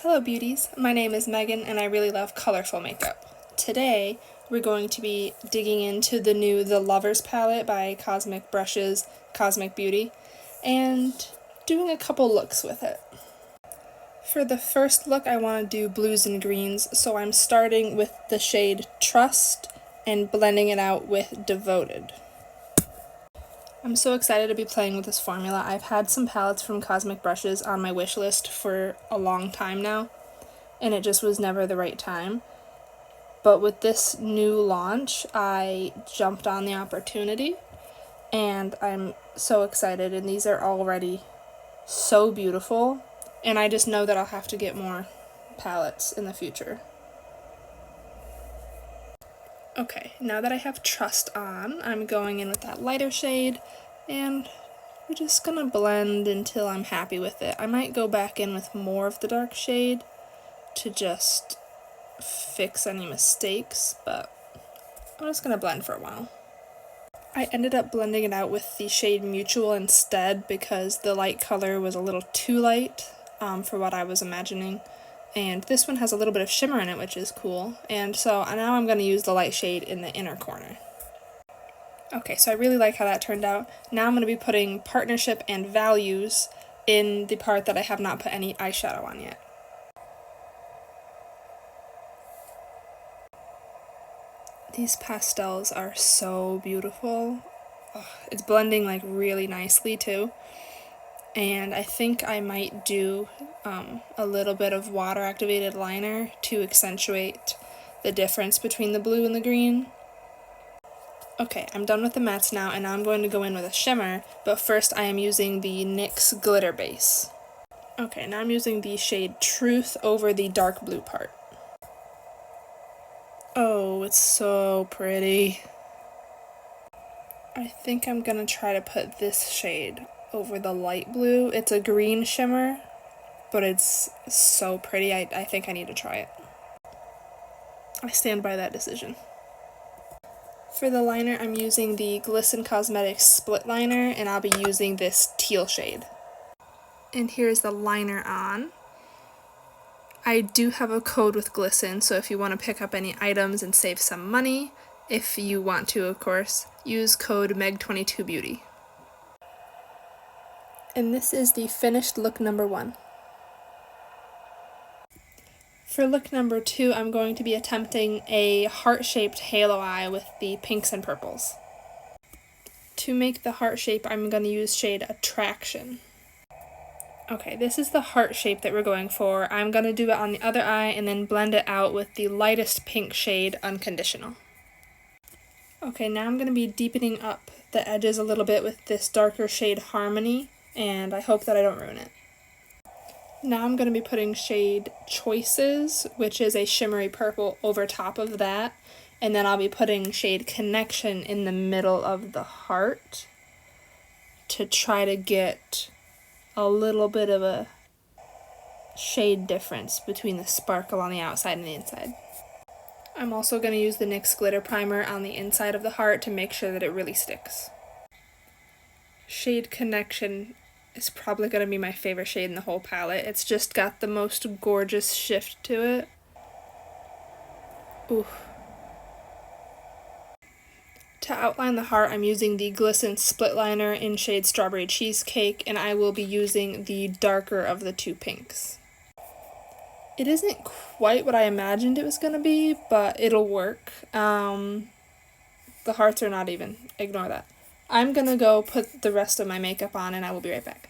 Hello beauties, my name is Megan and I really love colorful makeup. Today we're going to be digging into the new The Lovers palette by Cosmic Brushes Cosmic Beauty and doing a couple looks with it. For the first look I want to do blues and greens, so I'm starting with the shade Trust and blending it out with Devoted. I'm so excited to be playing with this formula. I've had some palettes from Cosmic Brushes on my wish list for a long time now, and it just was never the right time. But with this new launch, I jumped on the opportunity, and I'm so excited, and these are already so beautiful, and I just know that I'll have to get more palettes in the future. Okay, now that I have Trust on, I'm going in with that lighter shade, and we're just gonna blend until I'm happy with it. I might go back in with more of the dark shade to just fix any mistakes, but I'm just gonna blend for a while. I ended up blending it out with the shade Mutual instead because the light color was a little too light for what I was imagining. And this one has a little bit of shimmer in it, which is cool. And so now I'm going to use the light shade in the inner corner. Okay, so I really like how that turned out. Now I'm going to be putting Partnership and Values in the part that I have not put any eyeshadow on yet. These pastels are so beautiful. Oh, it's blending like really nicely too. And I think I might do a little bit of water activated liner to accentuate the difference between the blue and the green. Okay, I'm done with the mattes now, and now I'm going to go in with a shimmer, but first I am using the NYX Glitter Base. Okay, now I'm using the shade Truth over the dark blue part. Oh, it's so pretty. I think I'm gonna try to put this shade over the light blue. It's a green shimmer, but it's so pretty. I think I need to try it. I stand by that decision. For the liner, I'm using the Glisten Cosmetics Split Liner, and I'll be using this teal shade. And here's the liner on. I do have a code with Glisten, so if you want to pick up any items and save some money, if you want to, of course, use code MEG22BEAUTY. And this is the finished look number 1. For look number 2, I'm going to be attempting a heart-shaped halo eye with the pinks and purples. To make the heart shape, I'm going to use shade Attraction. Okay, this is the heart shape that we're going for. I'm going to do it on the other eye and then blend it out with the lightest pink shade Unconditional. Okay, now I'm going to be deepening up the edges a little bit with this darker shade Harmony, and I hope that I don't ruin it. Now I'm going to be putting shade Choices, which is a shimmery purple, over top of that, and then I'll be putting shade Connection in the middle of the heart to try to get a little bit of a shade difference between the sparkle on the outside and the inside. I'm also going to use the NYX Glitter Primer on the inside of the heart to make sure that it really sticks. Shade Connection is probably going to be my favorite shade in the whole palette. It's just got the most gorgeous shift to it. Ooh. To outline the heart, I'm using the Glisten Split Liner in shade Strawberry Cheesecake, and I will be using the darker of the two pinks. It isn't quite what I imagined it was going to be, but it'll work. The hearts are not even. Ignore that. I'm going to go put the rest of my makeup on, and I will be right back.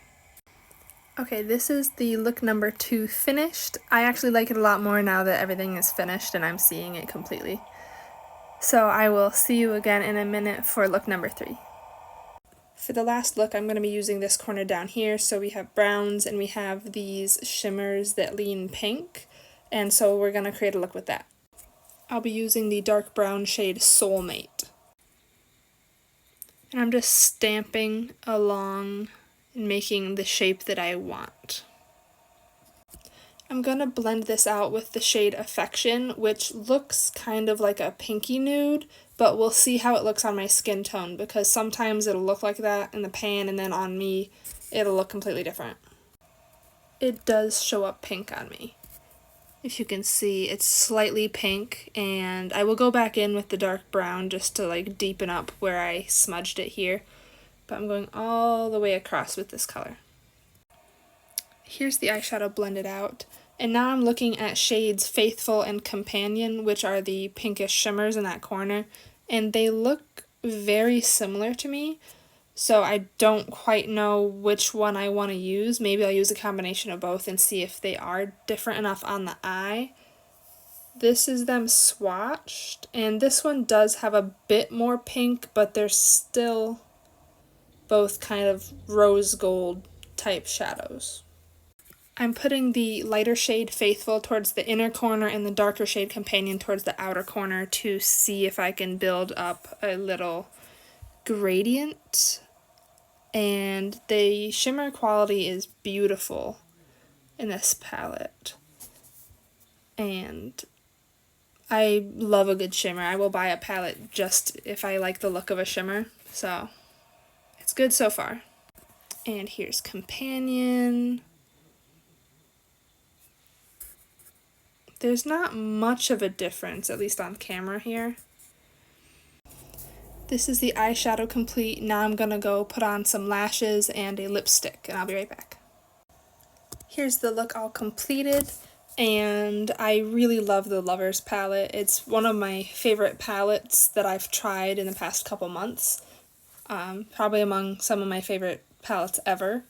Okay, this is the look number 2 finished. I actually like it a lot more now that everything is finished and I'm seeing it completely. So I will see you again in a minute for look number 3. For the last look, I'm going to be using this corner down here. So we have browns and we have these shimmers that lean pink. And so we're going to create a look with that. I'll be using the dark brown shade Soulmate. And I'm just stamping along and making the shape that I want. I'm going to blend this out with the shade Affection, which looks kind of like a pinky nude, but we'll see how it looks on my skin tone, because sometimes it'll look like that in the pan and then on me it'll look completely different. It does show up pink on me. If you can see, it's slightly pink, and I will go back in with the dark brown just to like deepen up where I smudged it here. But I'm going all the way across with this color. Here's the eyeshadow blended out. And now I'm looking at shades Faithful and Companion, which are the pinkish shimmers in that corner. And they look very similar to me, so I don't quite know which one I want to use. Maybe I'll use a combination of both and see if they are different enough on the eye. This is them swatched, and this one does have a bit more pink, but they're still both kind of rose gold type shadows. I'm putting the lighter shade Faithful towards the inner corner and the darker shade Companion towards the outer corner to see if I can build up a little gradient. And the shimmer quality is beautiful in this palette. And I love a good shimmer. I will buy a palette just if I like the look of a shimmer. So it's good so far. And here's Companion. There's not much of a difference, at least on camera here. This is the eyeshadow complete. Now I'm gonna go put on some lashes and a lipstick, and I'll be right back. Here's the look all completed, and I really love the Lovers palette. It's one of my favorite palettes that I've tried in the past couple months. Probably among some of my favorite palettes ever.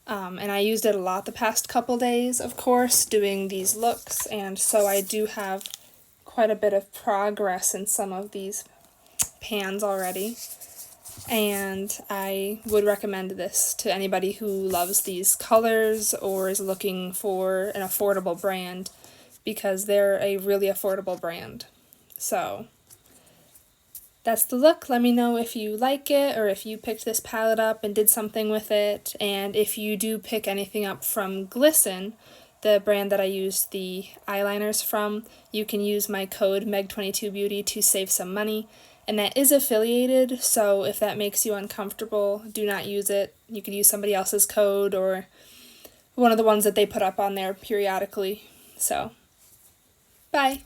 And I used it a lot the past couple days, of course, doing these looks, and so I do have quite a bit of progress in some of these pans already, and I would recommend this to anybody who loves these colors or is looking for an affordable brand, because they're a really affordable brand. So that's the look. Let me know if you like it, or if you picked this palette up and did something with it. And if you do pick anything up from Glisten, the brand that I used the eyeliners from, you can use my code MEG22Beauty to save some money. And that is affiliated, so if that makes you uncomfortable, do not use it. You could use somebody else's code or one of the ones that they put up on there periodically. So, bye!